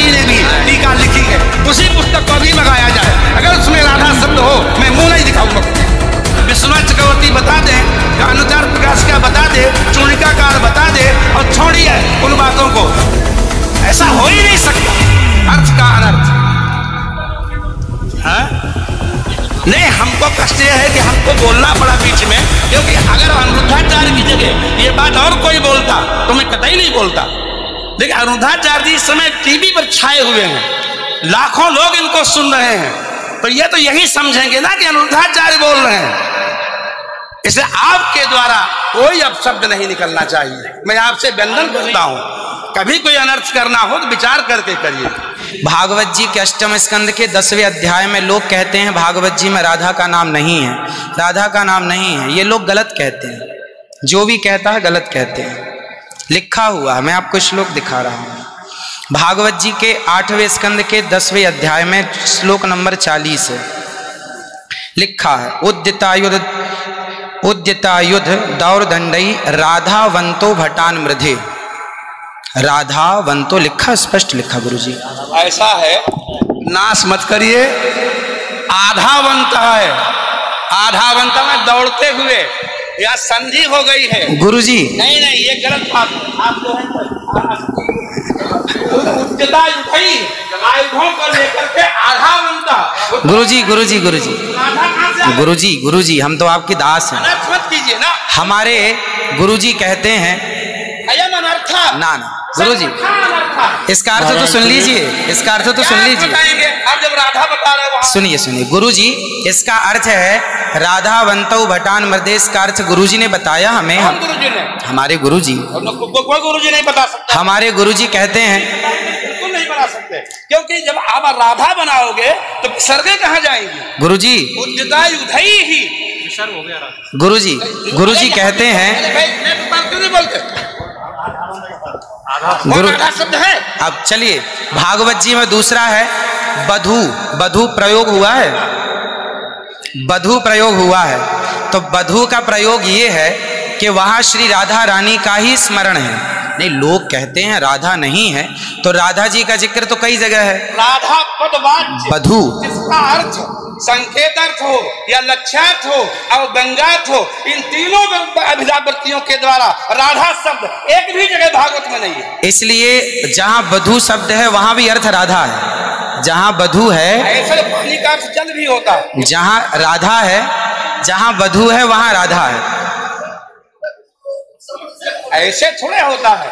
जी ने भी टीका लिखी है, उसी पुस्तक को भी मंगाया जाए। अगर उसमें राधा शब्द हो मैं मुंह नहीं दिखाऊंगा। विश्वनाथ चक्रवर्ती बता दें, अनुचार प्रकाश का बता दे, चूर्णिकाकार बता दे, और छोड़िए उन बातों को। ऐसा हो ही नहीं सकता, अर्थ का अनर्थ। नहीं, हमको कष्ट यह है कि हमको बोलना पड़ा बीच में, क्योंकि अगर अनिरुद्धाचार्य की जगह ये बात और कोई बोलता तो मैं कतई नहीं बोलता। देखिए, अनिरुद्धाचार्य जी इस समय टीवी पर छाए हुए हैं, लाखों लोग इनको सुन रहे हैं, तो ये तो यही समझेंगे ना कि अनिरुद्धाचार्य बोल रहे हैं। इसलिए आपके द्वारा कोई अपशब्द नहीं निकलना चाहिए। मैं आपसे वंदन करता हूं, कभी कोई अनर्थ करना हो तो विचार करके करिए। भागवत जी के 8वें स्कंद के 10वें अध्याय में लोग कहते हैं भागवत जी में राधा का नाम नहीं है, राधा का नाम नहीं है। ये लोग गलत कहते हैं, जो भी कहता है गलत कहते हैं। लिखा हुआ है, मैं आपको श्लोक दिखा रहा हूँ। भागवत जी के 8वें स्कंद के 10वें अध्याय में श्लोक नंबर 40 है, लिखा है उद्यतायुध दौरदंडई राधावंतो भटान मृधे। राधावंतो लिखा, स्पष्ट लिखा गुरुजी। ऐसा है, नाश मत करिए। आधावंत है, आधावंत में दौड़ते हुए, या संधि हो गई है गुरुजी। नहीं नहीं, ये गलत बात है। आप जो है आयुधों को लेकर के आधावंत। गुरुजी गुरुजी गुरुजी गुरुजी गुरुजी, हम तो आपकी दास हैं। मत कीजिए ना। हमारे गुरुजी कहते हैं ना ना गुरुजी, इसका अर्थ तो सुन लीजिए, इसका अर्थ तो सुन लीजिए। आप जब राधा बता रहे हो, सुनिए सुनिए गुरुजी, इसका अर्थ है राधावंतो भटान मृदेश का अर्थ गुरुजी ने बताया हमें। गुरुजी ने, हमारे गुरुजी, कोई गुरुजी नहीं बता सकता। हमारे गुरुजी कहते हैं बिल्कुल नहीं बता सकते, क्योंकि जब आप राधा बनाओगे तो विसर्गे कहाँ जाएंगी गुरुजी? उद्यतायुधई ही विसर्ग हो गया। गुरुजी, गुरुजी कहते हैं गुरु शब्द है। अब चलिए, भागवत जी में दूसरा है बधू। बधू प्रयोग हुआ है, बधू प्रयोग हुआ है। तो बधू का प्रयोग ये है कि वहां श्री राधा रानी का ही स्मरण है। नहीं, लोग कहते हैं राधा नहीं है, तो राधा जी का जिक्र तो कई जगह है। राधा पदवाच्य बधू, जिसका अर्थ संकेत अर्थ हो या लक्ष्यार्थ हो और व्यंग्यार्थ हो, इन तीनों अभिधावृत्तियों के द्वारा राधा शब्द एक भी जगह भागवत में नहीं है। इसलिए जहां बधू शब्द है वहां भी अर्थ राधा है। जहां बधू है, ऐसे पानी का अर्थ जल भी होता है। जहां राधा है, जहां बधू है वहां राधा है। ऐसे थोड़े होता है।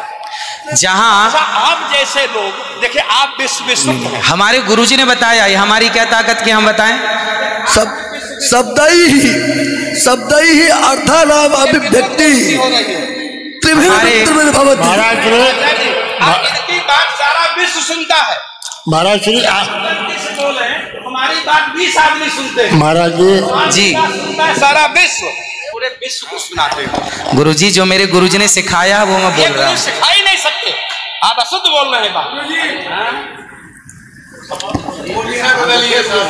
जहां आप जैसे लोग देखिए, आप विश्व हमारे गुरुजी ने बताया, ये हमारी क्या ताकत की हम बताएं? शब्द ही अर्थानाम अभिव्यक्ति इनकी बात सारा विश्व सुनता है। महाराज श्री हमारी बात 20 आदमी सुनते हैं। महाराज जी, सारा विश्व, पूरे विश्व को सुनाते हैं। गुरुजी जो मेरे गुरुजी ने सिखाया वो मैं बोल रहा हूँ। सिखा ही नहीं सकते, आप अशुद्ध बोल रहे हैं।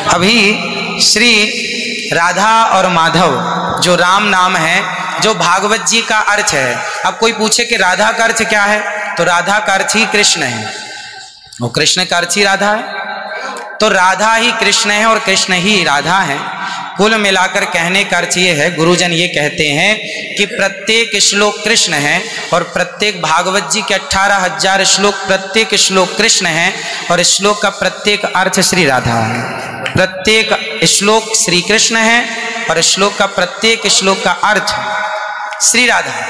अभी श्री राधा और माधव जो राम नाम है, जो भागवत जी का अर्थ है। अब कोई पूछे कि राधा का अर्थ क्या है, तो राधा का अर्थ ही कृष्ण है, वो कृष्ण का अर्थ ही राधा है। तो राधा ही कृष्ण है और कृष्ण ही राधा है। कुल मिलाकर कहने का अर्थ ये है, गुरुजन ये कहते हैं कि प्रत्येक श्लोक कृष्ण है और प्रत्येक भागवत जी के 18,000 श्लोक, प्रत्येक श्लोक कृष्ण है और श्लोक का प्रत्येक अर्थ श्री राधा है। प्रत्येक श्लोक श्री कृष्ण है और श्लोक का प्रत्येक श्लोक का अर्थ श्री राधा है।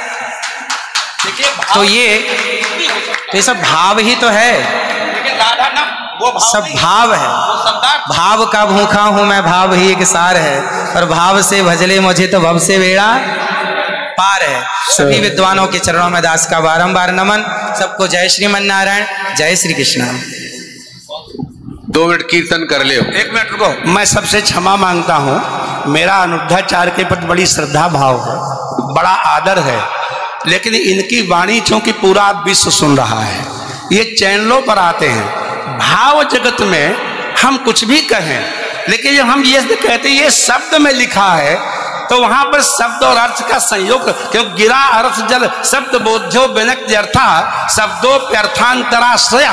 तो ये सब भाव ही तो है, राधा ना वो भाव सब भाव है। भाव का भूखा हूं मैं, भाव ही एक सार है, और भाव से भजले मुझे तो भव से बेड़ा पार है। सभी विद्वानों के चरणों में दास का बारंबार नमन। सबको जय श्रीमन नारायण, जय श्री कृष्ण। 2 मिनट कीर्तन कर ले। 1 मिनट रुको, मैं सबसे क्षमा मांगता हूँ। मेरा अनिरुद्धाचार्य के प्रति बड़ी श्रद्धा भाव है, बड़ा आदर है, लेकिन इनकी वाणी चूंकि पूरा विश्व सुन रहा है, ये चैनलों पर आते हैं। भाव जगत में हम कुछ भी कहें, लेकिन जब हम ये कहते हैं ये शब्द में लिखा है, तो वहां पर शब्द और अर्थ का संयोग, क्योंकि गिरा अर्थ जल शब्द बोध्यो व्यनक्ति अर्था शब्दोप्यर्थांतराश्रय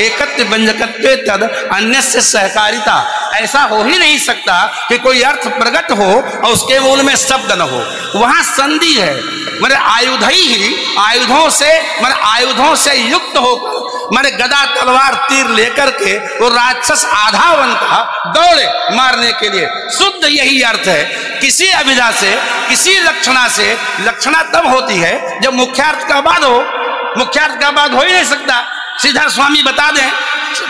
एकत्व व्यंजकत्वे तद अन्य से सहकारिता। ऐसा हो ही नहीं सकता कि कोई अर्थ प्रकट हो और उसके मूल में शब्द न हो। वहां संधि है, मेरे आयुध ही आयुधों से युक्त होकर मेरे गदा तलवार तीर लेकर के वो राक्षस आधा बनता दौड़े मारने के लिए। शुद्ध यही अर्थ है। किसी अभिधा से, किसी लक्षणा से, लक्षणा तब होती है जब मुख्यार्थ का बाद हो। मुख्यार्थ का बाद हो ही नहीं सकता। श्रीधर स्वामी बता दें,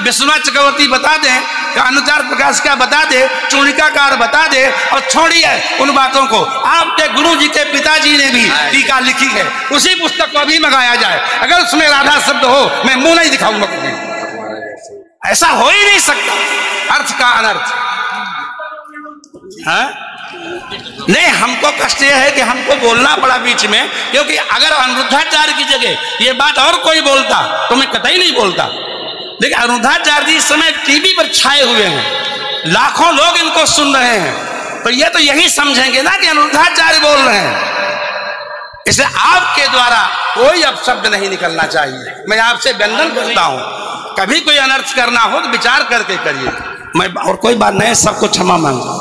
विश्वनाथ चक्रवर्ती बता दें, अनुचार प्रकाश का बता दे, चूड़िकाकार बता दे, और छोड़िए उन बातों को। आपके गुरु जी के पिताजी ने भी टीका लिखी है, उसी पुस्तक को अभी मंगाया जाए। अगर उसमें राधा शब्द हो, मैं मुंह नहीं दिखाऊंगा कभी। ऐसा हो ही नहीं सकता अर्थ का अनर्थ। हाँ? नहीं, हमको कष्ट यह है कि हमको बोलना पड़ा बीच में, क्योंकि अगर अनिरुद्धाचार्य की जगह ये बात और कोई बोलता तो मैं कतई नहीं बोलता। देखिए, अनिरुद्धाचार्य जी इस समय टीवी पर छाए हुए हैं, लाखों लोग इनको सुन रहे हैं, तो ये तो यही समझेंगे ना कि अनिरुद्धाचार्य बोल रहे हैं। इसलिए आपके द्वारा कोई अपशब्द नहीं निकलना चाहिए। मैं आपसे वंदन करता हूं, कभी कोई अनर्थ करना हो तो विचार करके करिए। मैं और कोई बात नहीं, सबको क्षमा मांगता हूं।